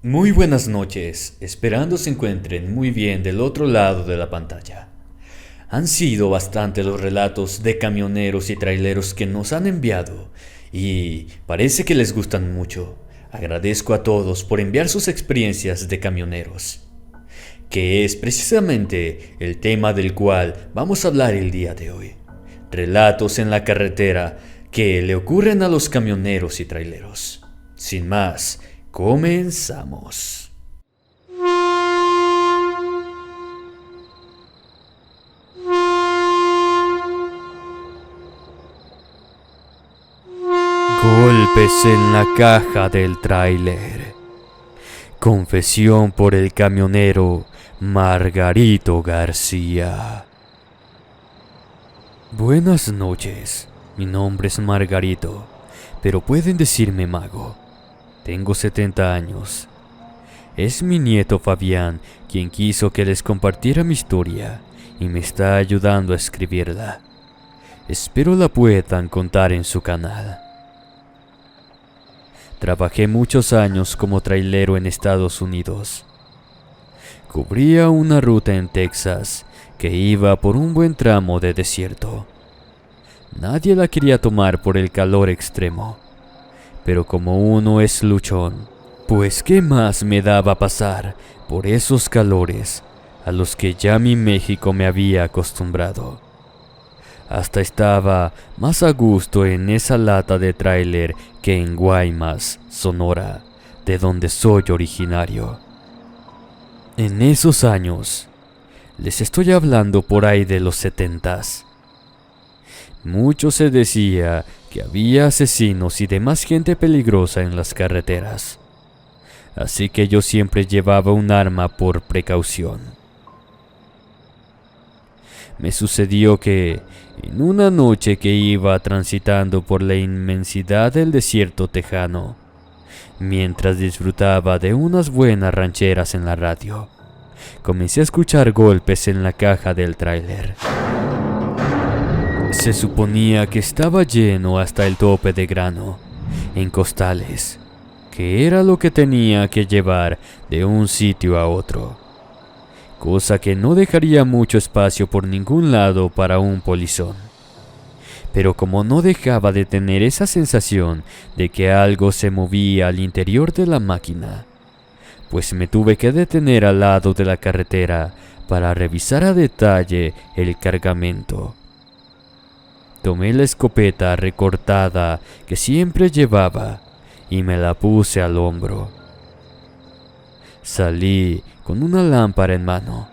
Muy buenas noches, esperando se encuentren muy bien del otro lado de la pantalla. Han sido bastante los relatos de camioneros y traileros que nos han enviado y parece que les gustan mucho. Agradezco a todos por enviar sus experiencias de camioneros, que es precisamente el tema del cual vamos a hablar el día de hoy. Relatos en la carretera que le ocurren a los camioneros y traileros. Sin más, comenzamos. Golpes en la caja del tráiler. Confesión por el camionero Margarito García. Buenas noches, mi nombre es Margarito, pero pueden decirme Mago. Tengo 70 años. Es mi nieto Fabián quien quiso que les compartiera mi historia y me está ayudando a escribirla. Espero la puedan contar en su canal. Trabajé muchos años como trailero en Estados Unidos. Cubría una ruta en Texas que iba por un buen tramo de desierto. Nadie la quería tomar por el calor extremo. Pero como uno es luchón, pues qué más me daba pasar por esos calores a los que ya mi México me había acostumbrado. Hasta estaba más a gusto en esa lata de tráiler que en Guaymas, Sonora, de donde soy originario. En esos años, les estoy hablando por ahí de los 70s. Mucho se decía que había asesinos y demás gente peligrosa en las carreteras. Así que yo siempre llevaba un arma por precaución. Me sucedió que, en una noche que iba transitando por la inmensidad del desierto tejano, mientras disfrutaba de unas buenas rancheras en la radio, comencé a escuchar golpes en la caja del tráiler. Se suponía que estaba lleno hasta el tope de grano, en costales, que era lo que tenía que llevar de un sitio a otro, cosa que no dejaría mucho espacio por ningún lado para un polizón. Pero como no dejaba de tener esa sensación de que algo se movía al interior de la máquina, pues me tuve que detener al lado de la carretera para revisar a detalle el cargamento. Tomé la escopeta recortada que siempre llevaba y me la puse al hombro. Salí con una lámpara en mano.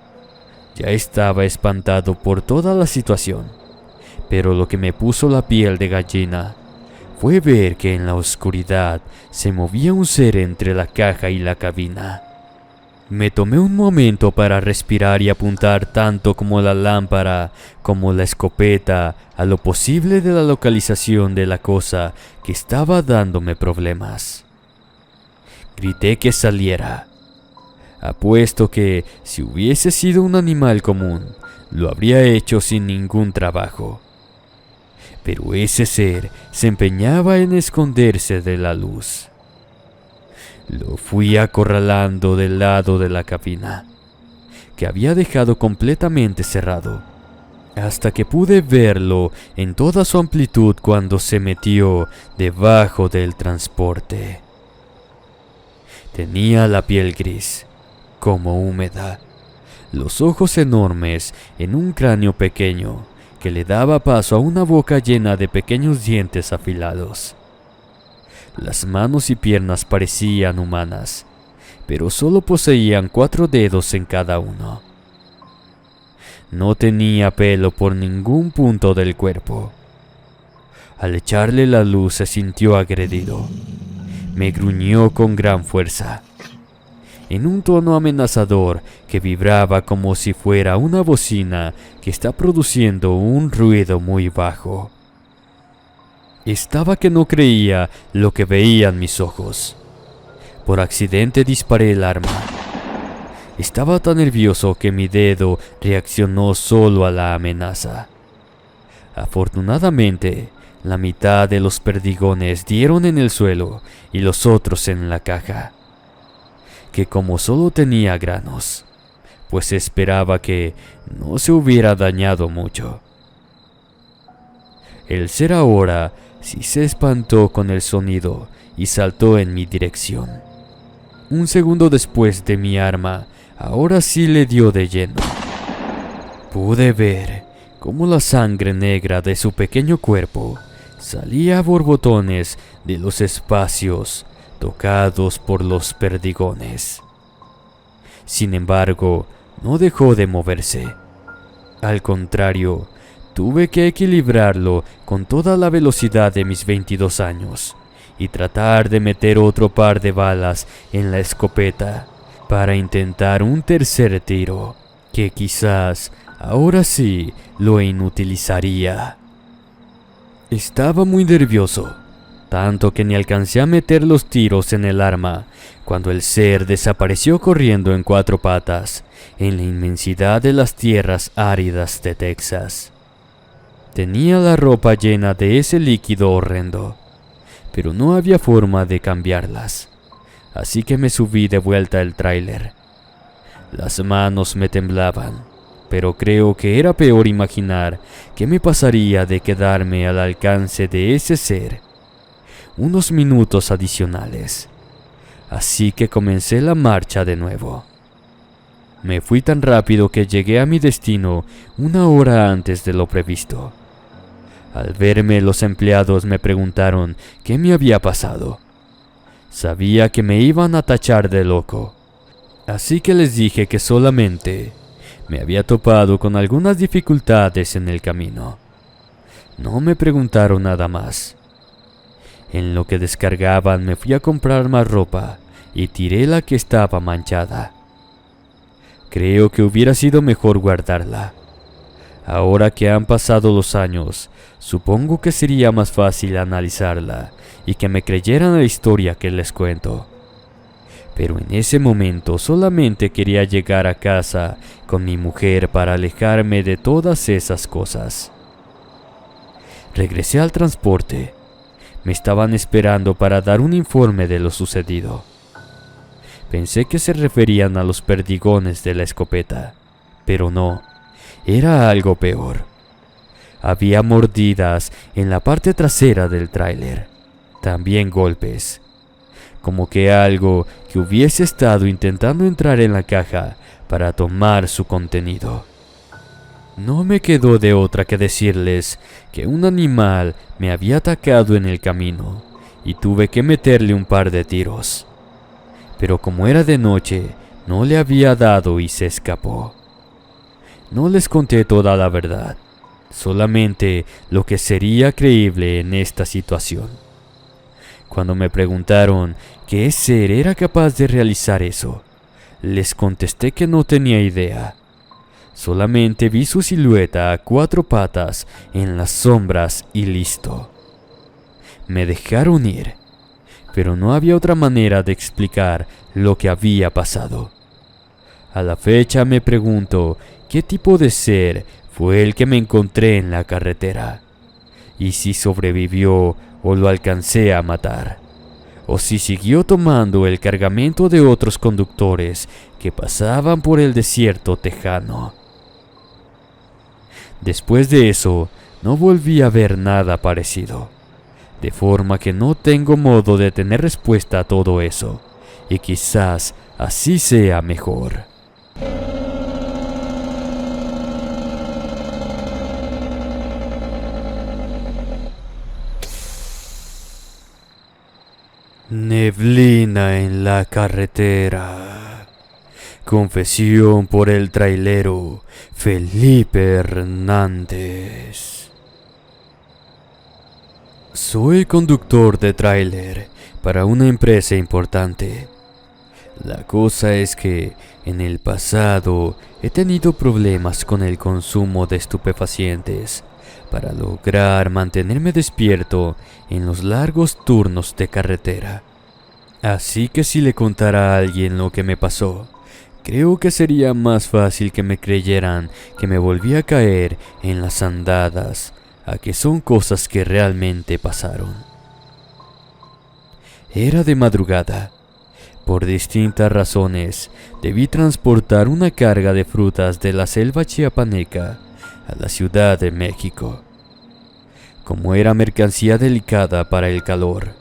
Ya estaba espantado por toda la situación, pero lo que me puso la piel de gallina fue ver que en la oscuridad se movía un ser entre la caja y la cabina. Me tomé un momento para respirar y apuntar tanto como la lámpara como la escopeta a lo posible de la localización de la cosa que estaba dándome problemas. Grité que saliera. Apuesto que, si hubiese sido un animal común, lo habría hecho sin ningún trabajo. Pero ese ser se empeñaba en esconderse de la luz. Lo fui acorralando del lado de la cabina, que había dejado completamente cerrado, hasta que pude verlo en toda su amplitud cuando se metió debajo del transporte. Tenía la piel gris, como húmeda, los ojos enormes en un cráneo pequeño que le daba paso a una boca llena de pequeños dientes afilados. Las manos y piernas parecían humanas, pero solo poseían 4 dedos en cada uno. No tenía pelo por ningún punto del cuerpo. Al echarle la luz se sintió agredido. Me gruñó con gran fuerza, en un tono amenazador que vibraba como si fuera una bocina que está produciendo un ruido muy bajo. Estaba que no creía lo que veían mis ojos. Por accidente disparé el arma. Estaba tan nervioso que mi dedo reaccionó solo a la amenaza. Afortunadamente, la mitad de los perdigones dieron en el suelo y los otros en la caja. que como solo tenía granos, pues esperaba que no se hubiera dañado mucho. El ser ahora sí se espantó con el sonido y saltó en mi dirección. Un segundo después de mi arma, ahora sí le dio de lleno. Pude ver cómo la sangre negra de su pequeño cuerpo salía a borbotones de los espacios tocados por los perdigones. Sin embargo, no dejó de moverse. Al contrario, tuve que equilibrarlo con toda la velocidad de mis 22 años y tratar de meter otro par de balas en la escopeta para intentar un tercer tiro, que quizás ahora sí lo inutilizaría. Estaba muy nervioso, tanto que ni alcancé a meter los tiros en el arma cuando el ser desapareció corriendo en 4 patas en la inmensidad de las tierras áridas de Texas. Tenía la ropa llena de ese líquido horrendo, pero no había forma de cambiarlas, así que me subí de vuelta al tráiler. Las manos me temblaban, pero creo que era peor imaginar qué me pasaría de quedarme al alcance de ese ser unos minutos adicionales. Así que comencé la marcha de nuevo. Me fui tan rápido que llegué a mi destino 1 hora antes de lo previsto. Al verme, los empleados me preguntaron qué me había pasado. Sabía que me iban a tachar de loco, así que les dije que solamente me había topado con algunas dificultades en el camino. No me preguntaron nada más. En lo que descargaban me fui a comprar más ropa y tiré la que estaba manchada. Creo que hubiera sido mejor guardarla. Ahora que han pasado los años, supongo que sería más fácil analizarla y que me creyeran la historia que les cuento. Pero en ese momento solamente quería llegar a casa con mi mujer para alejarme de todas esas cosas. Regresé al transporte. Me estaban esperando para dar un informe de lo sucedido. Pensé que se referían a los perdigones de la escopeta, pero no, era algo peor. Había mordidas en la parte trasera del tráiler, también golpes, como que algo que hubiese estado intentando entrar en la caja para tomar su contenido. No me quedó de otra que decirles que un animal me había atacado en el camino y tuve que meterle un par de tiros. Pero como era de noche, no le había dado y se escapó. No les conté toda la verdad, solamente lo que sería creíble en esta situación. Cuando me preguntaron qué ser era capaz de realizar eso, les contesté que no tenía idea. Solamente vi su silueta a 4 patas en las sombras y listo. Me dejaron ir, pero no había otra manera de explicar lo que había pasado. A la fecha me pregunto qué tipo de ser fue el que me encontré en la carretera, y si sobrevivió o lo alcancé a matar, o si siguió tomando el cargamento de otros conductores que pasaban por el desierto tejano. Después de eso, no volví a ver nada parecido, de forma que no tengo modo de tener respuesta a todo eso, y quizás así sea mejor. Neblina en la carretera. Confesión por el trailero Felipe Hernández. Soy conductor de tráiler para una empresa importante. La cosa es que en el pasado he tenido problemas con el consumo de estupefacientes para lograr mantenerme despierto en los largos turnos de carretera. Así que si le contara a alguien lo que me pasó, creo que sería más fácil que me creyeran que me volví a caer en las andadas, a que son cosas que realmente pasaron. Era de madrugada, Por distintas razones, debí transportar una carga de frutas de la selva chiapaneca a la Ciudad de México. Como era mercancía delicada para el calor,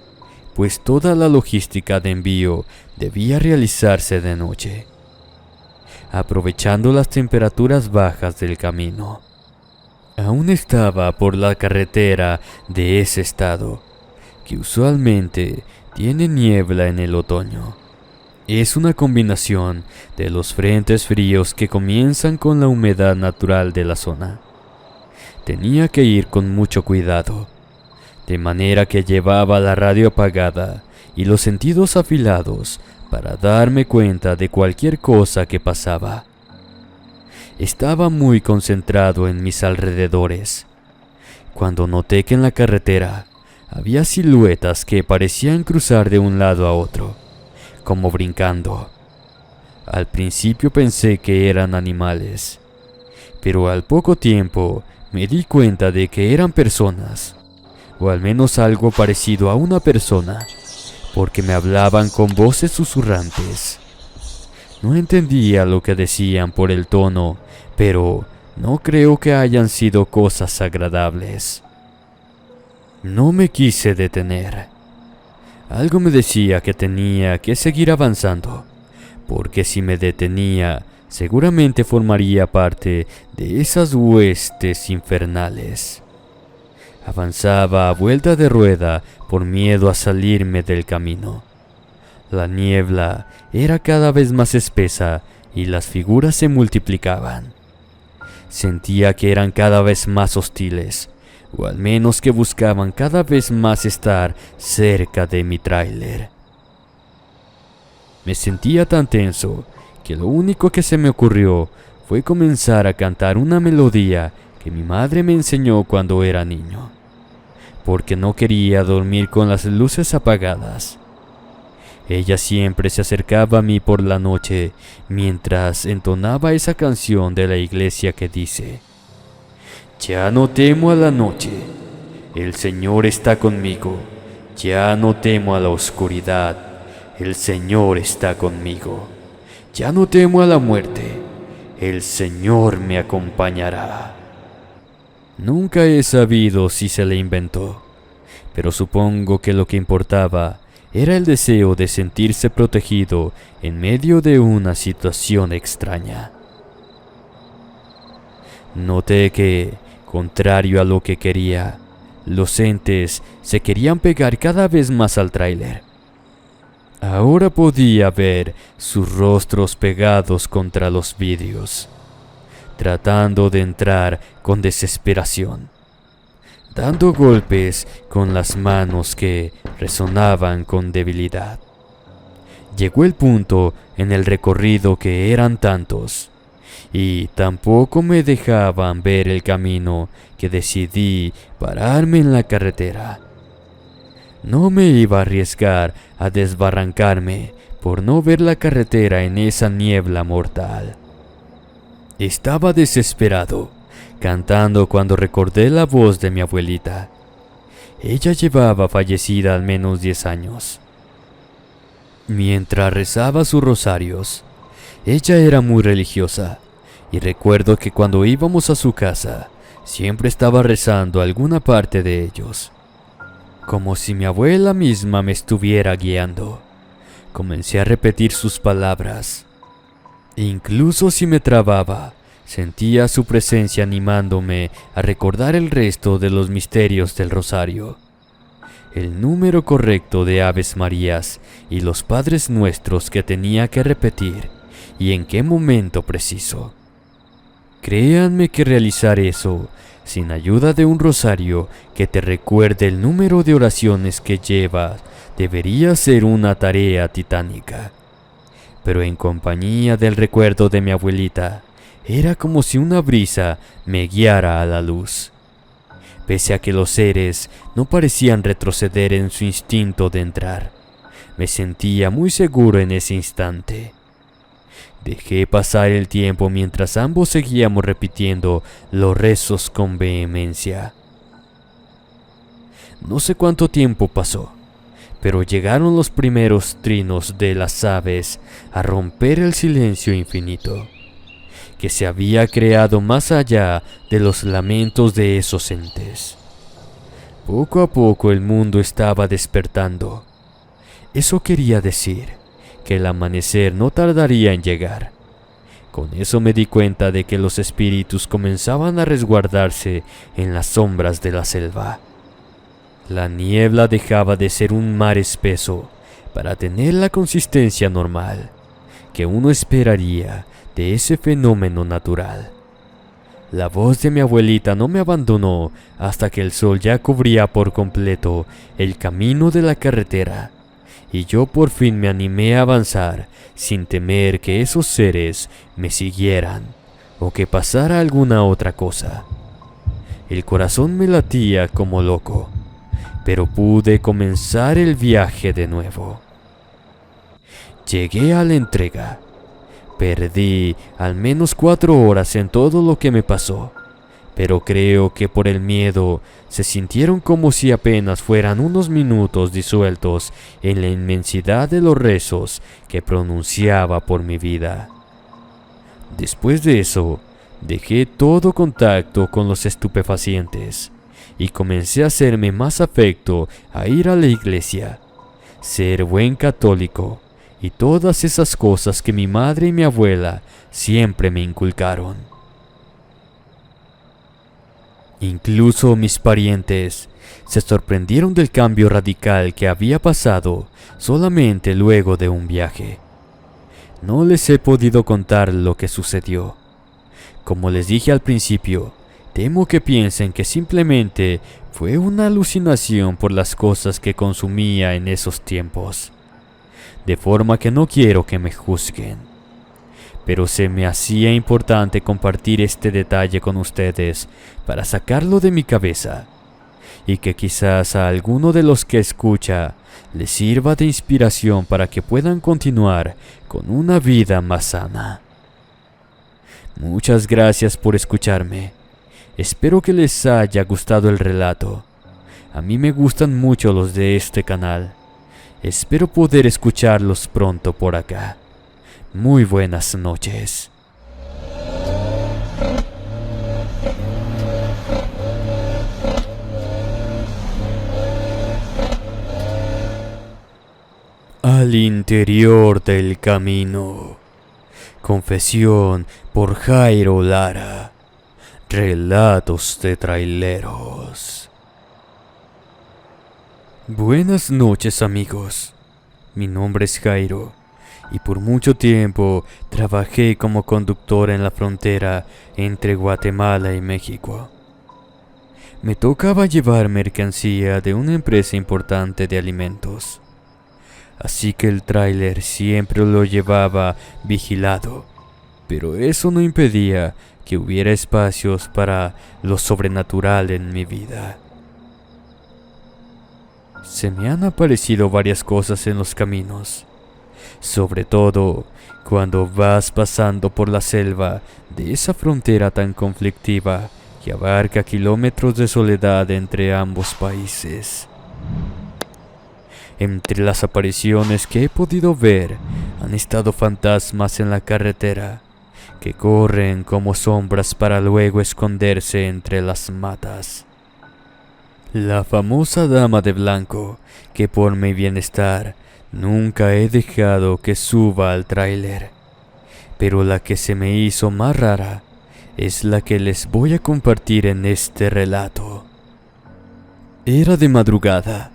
pues toda la logística de envío debía realizarse de noche, aprovechando las temperaturas bajas del camino. Aún estaba por la carretera de ese estado, que usualmente tiene niebla en el otoño. Es una combinación de los frentes fríos que comienzan con la humedad natural de la zona. Tenía que ir con mucho cuidado, de manera que llevaba la radio apagada y los sentidos afilados para darme cuenta de cualquier cosa que pasaba. Estaba muy concentrado en mis alrededores, cuando noté que en la carretera había siluetas que parecían cruzar de un lado a otro, como brincando. Al principio pensé que eran animales, pero al poco tiempo me di cuenta de que eran personas, o al menos algo parecido a una persona, porque me hablaban con voces susurrantes. No entendía lo que decían por el tono, pero no creo que hayan sido cosas agradables. No me quise detener. Algo me decía que tenía que seguir avanzando, porque si me detenía, seguramente formaría parte de esas huestes infernales. Avanzaba a vuelta de rueda por miedo a salirme del camino. La niebla era cada vez más espesa y las figuras se multiplicaban. Sentía que eran cada vez más hostiles, o al menos que buscaban cada vez más estar cerca de mi tráiler. Me sentía tan tenso que lo único que se me ocurrió fue comenzar a cantar una melodía que mi madre me enseñó cuando era niño, porque no quería dormir con las luces apagadas. Ella siempre se acercaba a mí por la noche mientras entonaba esa canción de la iglesia que dice: ya no temo a la noche, el Señor está conmigo. Ya no temo a la oscuridad, el Señor está conmigo. Ya no temo a la muerte, el Señor me acompañará. Nunca he sabido si se le inventó, pero supongo que lo que importaba era el deseo de sentirse protegido en medio de una situación extraña. Noté que, contrario a lo que quería, los entes se querían pegar cada vez más al tráiler. Ahora podía ver sus rostros pegados contra los vidrios, tratando de entrar con desesperación, dando golpes con las manos que resonaban con debilidad. Llegó el punto en el recorrido que eran tantos, y tampoco me dejaban ver el camino, que decidí pararme en la carretera. No me iba a arriesgar a desbarrancarme por no ver la carretera en esa niebla mortal. Estaba desesperado, cantando cuando recordé la voz de mi abuelita. Ella llevaba fallecida al menos 10 años. Mientras rezaba sus rosarios, ella era muy religiosa, y recuerdo que cuando íbamos a su casa, siempre estaba rezando alguna parte de ellos, como si mi abuela misma me estuviera guiando. Comencé a repetir sus palabras. Incluso si me trababa, sentía su presencia animándome a recordar el resto de los misterios del rosario, el número correcto de Aves Marías y los Padres Nuestros que tenía que repetir y en qué momento preciso. Créanme que realizar eso, sin ayuda de un rosario que te recuerde el número de oraciones que llevas, debería ser una tarea titánica. Pero en compañía del recuerdo de mi abuelita, era como si una brisa me guiara a la luz. Pese a que los seres no parecían retroceder en su instinto de entrar, me sentía muy seguro en ese instante. Dejé pasar el tiempo mientras ambos seguíamos repitiendo los rezos con vehemencia. No sé cuánto tiempo pasó, pero llegaron los primeros trinos de las aves a romper el silencio infinito que se había creado más allá de los lamentos de esos entes. Poco a poco el mundo estaba despertando. Eso quería decir que el amanecer no tardaría en llegar. Con eso me di cuenta de que los espíritus comenzaban a resguardarse en las sombras de la selva. La niebla dejaba de ser un mar espeso para tener la consistencia normal que uno esperaría de ese fenómeno natural. La voz de mi abuelita no me abandonó hasta que el sol ya cubría por completo el camino de la carretera, y yo por fin me animé a avanzar sin temer que esos seres me siguieran o que pasara alguna otra cosa. El corazón me latía como loco, pero pude comenzar el viaje de nuevo. Llegué a la entrega. Perdí al menos 4 horas en todo lo que me pasó, pero creo que por el miedo se sintieron como si apenas fueran unos minutos disueltos en la inmensidad de los rezos que pronunciaba por mi vida. Después de eso, dejé todo contacto con los estupefacientes y comencé a hacerme más afecto a ir a la iglesia, ser buen católico y todas esas cosas que mi madre y mi abuela siempre me inculcaron. Incluso mis parientes se sorprendieron del cambio radical que había pasado solamente luego de un viaje. No les he podido contar lo que sucedió. Como les dije al principio, temo que piensen que simplemente fue una alucinación por las cosas que consumía en esos tiempos. De forma que no quiero que me juzguen. Pero se me hacía importante compartir este detalle con ustedes para sacarlo de mi cabeza, y que quizás a alguno de los que escucha les sirva de inspiración para que puedan continuar con una vida más sana. Muchas gracias por escucharme. Espero que les haya gustado el relato. A mí me gustan mucho los de este canal. Espero poder escucharlos pronto por acá. Muy buenas noches. Al interior del camino. Confesión por Jairo Lara. Relatos de traileros. Buenas noches, amigos. Mi nombre es Jairo y por mucho tiempo trabajé como conductor en la frontera entre Guatemala y México. Me tocaba llevar mercancía de una empresa importante de alimentos, así que el tráiler siempre lo llevaba vigilado, pero eso no impedía que hubiera espacios para lo sobrenatural en mi vida. Se me han aparecido varias cosas en los caminos, sobre todo cuando vas pasando por la selva de esa frontera tan conflictiva que abarca kilómetros de soledad entre ambos países. Entre las apariciones que he podido ver han estado fantasmas en la carretera que corren como sombras para luego esconderse entre las matas. La famosa dama de blanco, que por mi bienestar nunca he dejado que suba al tráiler. Pero la que se me hizo más rara es la que les voy a compartir en este relato. Era de madrugada.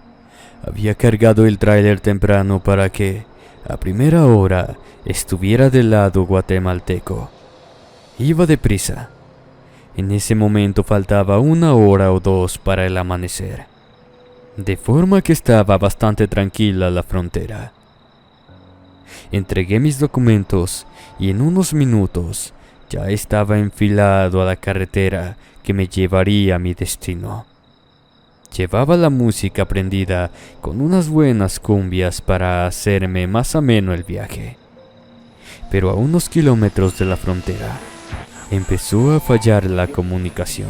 Había cargado el tráiler temprano para que, a primera hora, estuviera del lado guatemalteco. Iba deprisa. En ese momento faltaba 1 hora o 2 para el amanecer, de forma que estaba bastante tranquila la frontera. Entregué mis documentos y en unos minutos ya estaba enfilado a la carretera que me llevaría a mi destino. Llevaba la música prendida con unas buenas cumbias para hacerme más ameno el viaje. Pero a unos kilómetros de la frontera empezó a fallar la comunicación,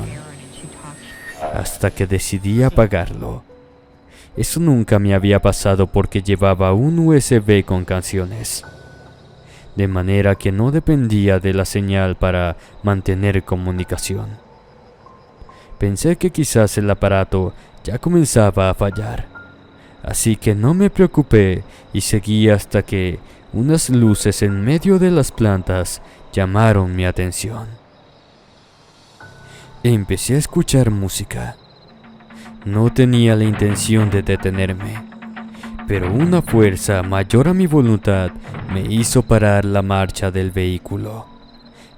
hasta que decidí apagarlo. Eso nunca me había pasado porque llevaba un USB con canciones, de manera que no dependía de la señal para mantener comunicación. Pensé que quizás el aparato ya comenzaba a fallar, así que no me preocupé y seguí hasta que unas luces en medio de las plantas llamaron mi atención. Empecé a escuchar música. No tenía la intención de detenerme, pero una fuerza mayor a mi voluntad me hizo parar la marcha del vehículo,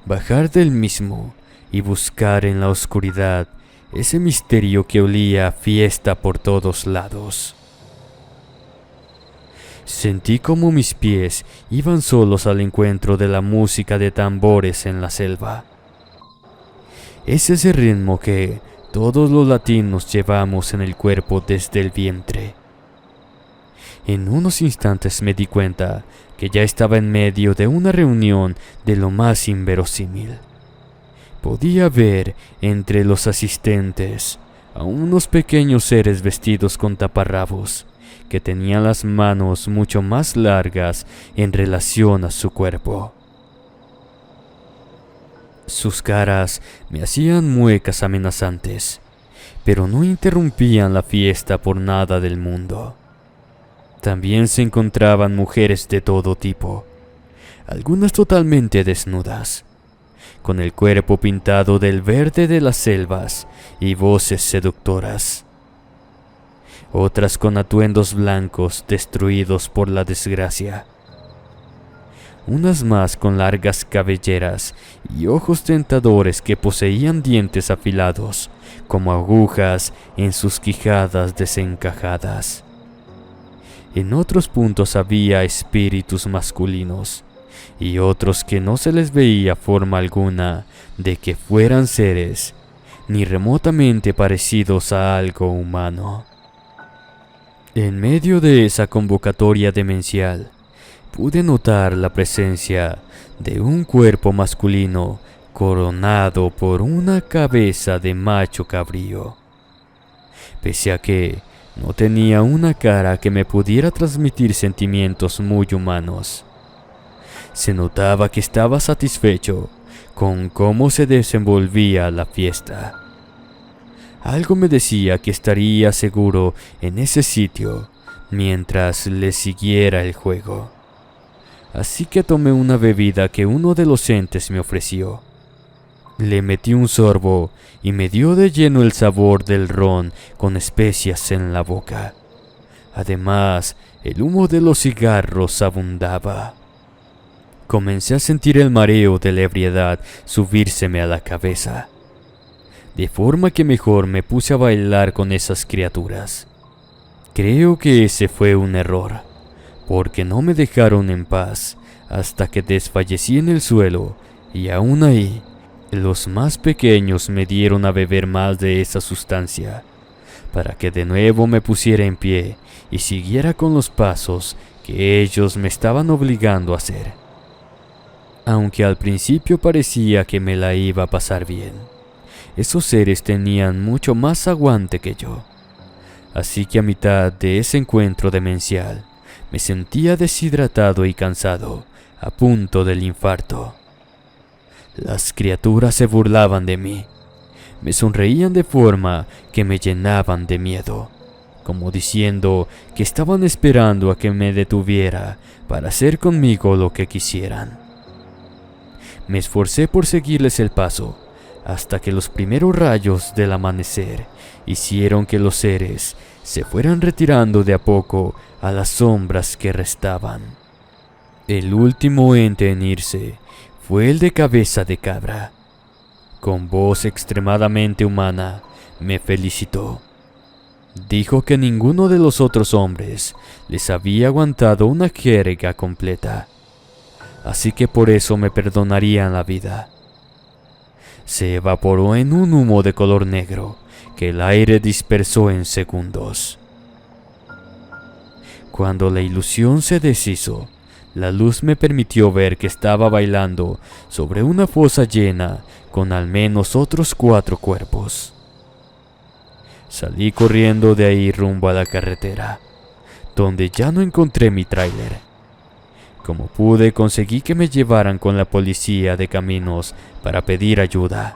bajar del mismo y buscar en la oscuridad ese misterio que olía a fiesta por todos lados. Sentí como mis pies iban solos al encuentro de la música de tambores en la selva. Es ese ritmo que todos los latinos llevamos en el cuerpo desde el vientre. En unos instantes me di cuenta que ya estaba en medio de una reunión de lo más inverosímil. Podía ver entre los asistentes a unos pequeños seres vestidos con taparrabos, que tenían las manos mucho más largas en relación a su cuerpo. Sus caras me hacían muecas amenazantes, pero no interrumpían la fiesta por nada del mundo. También se encontraban mujeres de todo tipo, algunas totalmente desnudas, con el cuerpo pintado del verde de las selvas y voces seductoras. Otras con atuendos blancos destruidos por la desgracia. Unas más con largas cabelleras y ojos tentadores que poseían dientes afilados, como agujas en sus quijadas desencajadas. En otros puntos había espíritus masculinos, y otros que no se les veía forma alguna de que fueran seres, ni remotamente parecidos a algo humano. En medio de esa convocatoria demencial, pude notar la presencia de un cuerpo masculino coronado por una cabeza de macho cabrío. Pese a que no tenía una cara que me pudiera transmitir sentimientos muy humanos, se notaba que estaba satisfecho con cómo se desenvolvía la fiesta. Algo me decía que estaría seguro en ese sitio mientras le siguiera el juego. Así que tomé una bebida que uno de los entes me ofreció. Le metí un sorbo y me dio de lleno el sabor del ron con especias en la boca. Además, el humo de los cigarros abundaba. Comencé a sentir el mareo de la ebriedad subírseme a la cabeza, de forma que mejor me puse a bailar con esas criaturas. Creo que ese fue un error, porque no me dejaron en paz hasta que desfallecí en el suelo, y aún ahí, los más pequeños me dieron a beber más de esa sustancia, para que de nuevo me pusiera en pie y siguiera con los pasos que ellos me estaban obligando a hacer. Aunque al principio parecía que me la iba a pasar bien, esos seres tenían mucho más aguante que yo. Así que a mitad de ese encuentro demencial, me sentía deshidratado y cansado, a punto del infarto. Las criaturas se burlaban de mí. Me sonreían de forma que me llenaban de miedo, como diciendo que estaban esperando a que me detuviera para hacer conmigo lo que quisieran. Me esforcé por seguirles el paso, hasta que los primeros rayos del amanecer hicieron que los seres se fueran retirando de a poco a las sombras que restaban. El último ente en irse fue el de cabeza de cabra. Con voz extremadamente humana, me felicitó. Dijo que ninguno de los otros hombres les había aguantado una jerga completa, así que por eso me perdonarían la vida. Se evaporó en un humo de color negro que el aire dispersó en segundos. Cuando la ilusión se deshizo, la luz me permitió ver que estaba bailando sobre una fosa llena con al menos otros 4 cuerpos. Salí corriendo de ahí rumbo a la carretera, donde ya no encontré mi tráiler. Como pude, conseguí que me llevaran con la policía de caminos para pedir ayuda.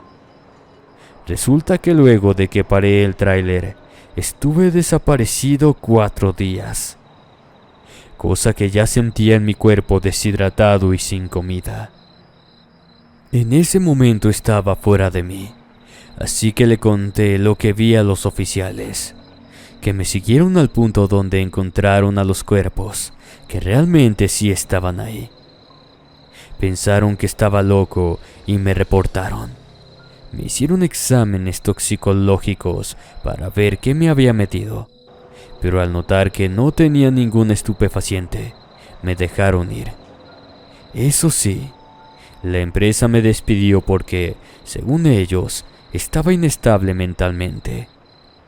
Resulta que luego de que paré el tráiler, estuve desaparecido 4 días, cosa que ya sentía en mi cuerpo deshidratado y sin comida. En ese momento estaba fuera de mí, así que le conté lo que vi a los oficiales, que me siguieron al punto donde encontraron a los cuerpos, que realmente sí estaban ahí. Pensaron que estaba loco y me reportaron. Me hicieron exámenes toxicológicos para ver qué me había metido, pero al notar que no tenía ningún estupefaciente, me dejaron ir. Eso sí, la empresa me despidió porque, según ellos, estaba inestable mentalmente.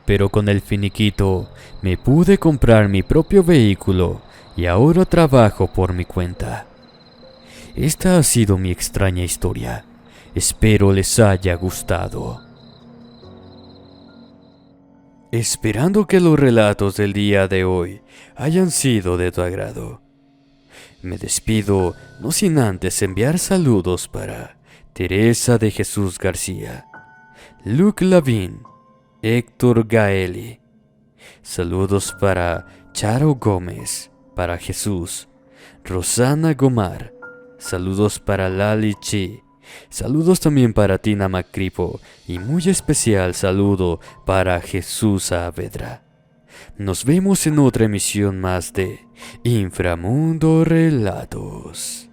Pero con el finiquito me pude comprar mi propio vehículo y ahora trabajo por mi cuenta. Esta ha sido mi extraña historia. Espero les haya gustado. Esperando que los relatos del día de hoy hayan sido de tu agrado, me despido no sin antes enviar saludos para Teresa de Jesús García, Luke Lavín, Héctor Gaeli. Saludos para Charo Gómez, para Jesús, Rosana Gomar. Saludos para Lali Chi. Saludos también para Tina Macripo y muy especial saludo para Jesús Saavedra. Nos vemos en otra emisión más de Inframundo Relatos.